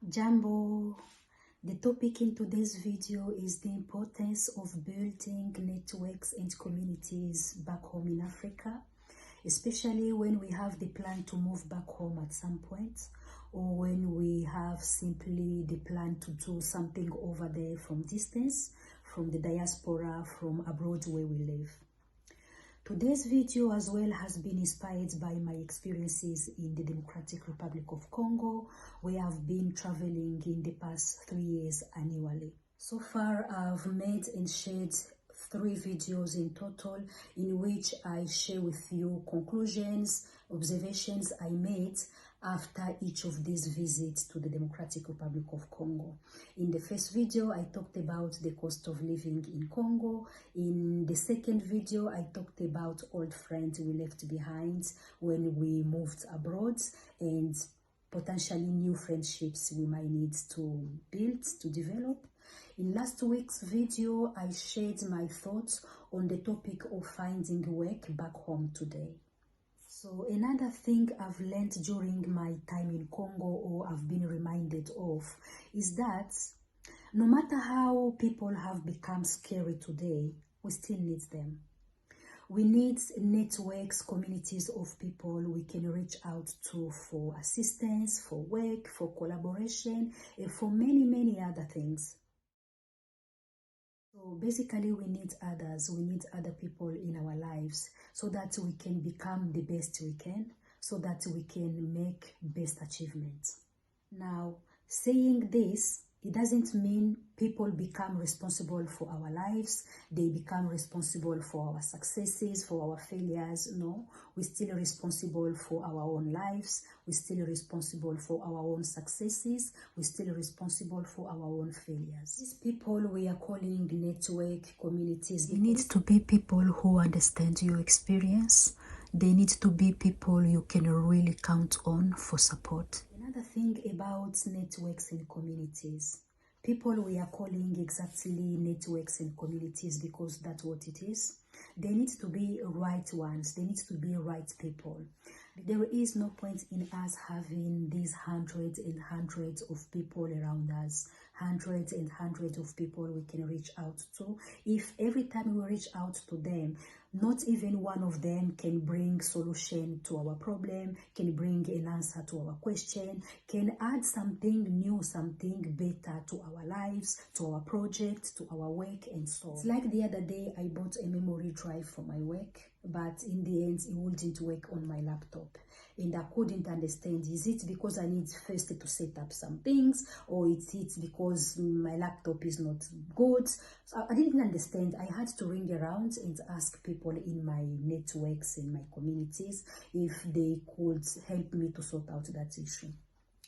Jambo, the topic in today's video is the importance of building networks and communities back home in Africa, especially when we have the plan to move back home at some point, or when we have simply the plan to do something over there from distance, from the diaspora, from abroad where we live. Today's video as well has been inspired by my experiences in the Democratic Republic of Congo, where I've been traveling in the past 3 years annually. So far, I've made and shared 3 videos in total, in which I share with you conclusions, observations I made after each of these visits to the Democratic Republic of Congo. In the first video, I talked about the cost of living in Congo. In the second video, I talked about old friends we left behind when we moved abroad and potentially new friendships we might need to build, to develop. In last week's video, I shared my thoughts on the topic of finding work back home today. So another thing I've learned during my time in Congo, or I've been reminded of, is that no matter how people have become scary today, we still need them. We need networks, communities of people we can reach out to for assistance, for work, for collaboration, and for many other things. So basically, we need others, we need other people in our lives so that we can become the best we can, so that we can make best achievements. Now, saying this, it doesn't mean people become responsible for our lives, they become responsible for our successes, for our failures. No, we're still responsible for our own lives, we're still responsible for our own successes, we're still responsible for our own failures. These people we are calling network communities, they need to be people who understand your experience. They need to be people you can really count on for support. Another thing about networks and communities, people we are calling exactly networks and communities because that's what it is. They need to be right ones, they need to be right people. There is no point in us having these hundreds and hundreds of people around us, hundreds and hundreds of people we can reach out to, if every time we reach out to them, not even one of them can bring solution to our problem, can bring an answer to our question, can add something new, something better to our lives, to our project, to our work, and so on. It's like the other day I bought a memory drive for my work, but in the end it wouldn't work on my laptop. And I couldn't understand, is it because I need first to set up some things, or is it because my laptop is not good? So I didn't understand. I had to ring around and ask people in my networks, in my communities, if they could help me to sort out that issue.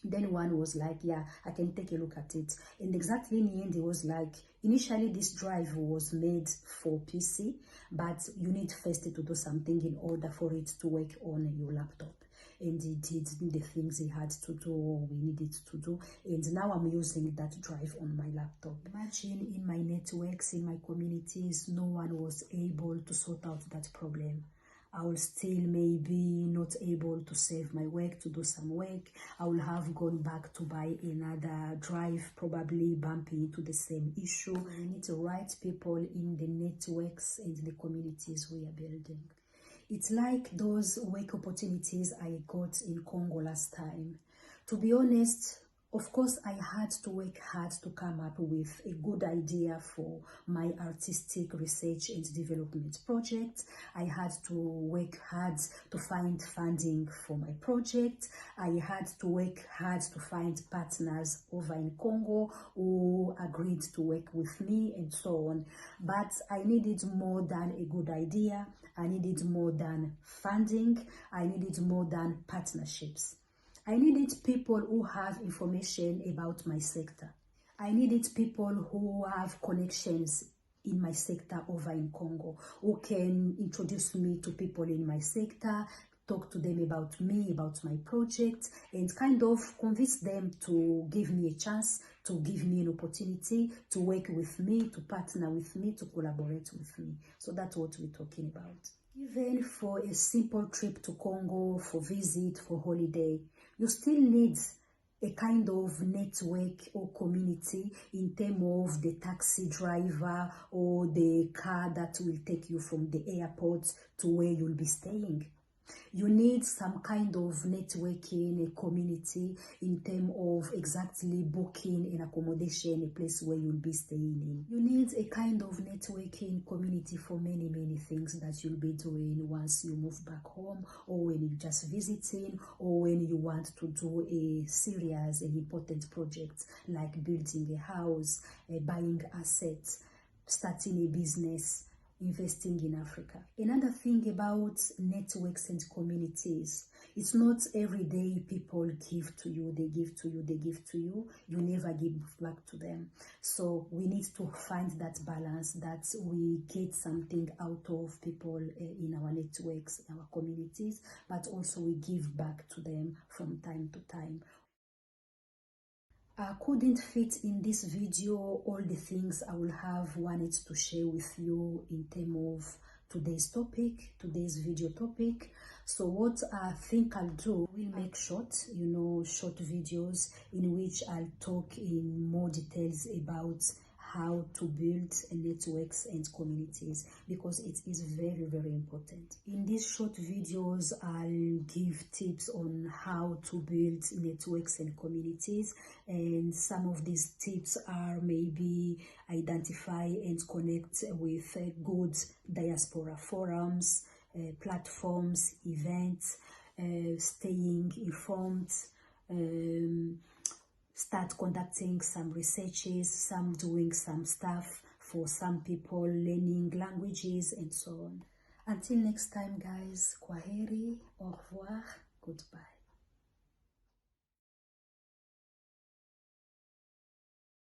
Then one was like, yeah, I can take a look at it. And exactly in the end, it was like, initially this drive was made for PC, but you need first to do something in order for it to work on your laptop. And he did the things he had to do, or we needed to do, and now I'm using that drive on my laptop. Imagine in my networks, in my communities, no one was able to sort out that problem. I will still maybe not able to save my work, to do some work. I will have gone back to buy another drive, probably bumping into the same issue. We need the right people in the networks and the communities we are building. It's like those work opportunities I got in Congo last time. To be honest, of course, I had to work hard to come up with a good idea for my artistic research and development project. I had to work hard to find funding for my project. I had to work hard to find partners over in Congo who agreed to work with me and so on. But I needed more than a good idea. I needed more than funding. I needed more than partnerships. I needed people who have information about my sector. I needed people who have connections in my sector over in Congo, who can introduce me to people in my sector, talk to them about me, about my project, and kind of convince them to give me a chance, to give me an opportunity to work with me, to partner with me, to collaborate with me. So that's what we're talking about. Even for a simple trip to Congo, for visit, for holiday, you still need a kind of network or community in terms of the taxi driver or the car that will take you from the airport to where you'll be staying. You need some kind of networking, a community in terms of exactly booking an accommodation, a place where you'll be staying in. You need a kind of networking community for many things that you'll be doing once you move back home, or when you're just visiting, or when you want to do a serious and important project like building a house, buying assets, starting a business, investing in Africa. Another thing about networks and communities, it's not every day people give to you, they give to you, they give to you, you never give back to them. So we need to find that balance, that we get something out of people in our networks, in our communities, but also we give back to them from time to time. I couldn't fit in this video all the things I will have wanted to share with you in terms of today's video topic. So what I think I'll do, we'll make short videos in which I'll talk in more details about how to build networks and communities, because it is very important. In these short videos, I'll give tips on how to build networks and communities, and some of these tips are maybe identify and connect with good diaspora forums, platforms, events, staying informed, start conducting some researches, some doing some stuff for some people, learning languages and so on. Until next time guys, kwaheri, au revoir, goodbye.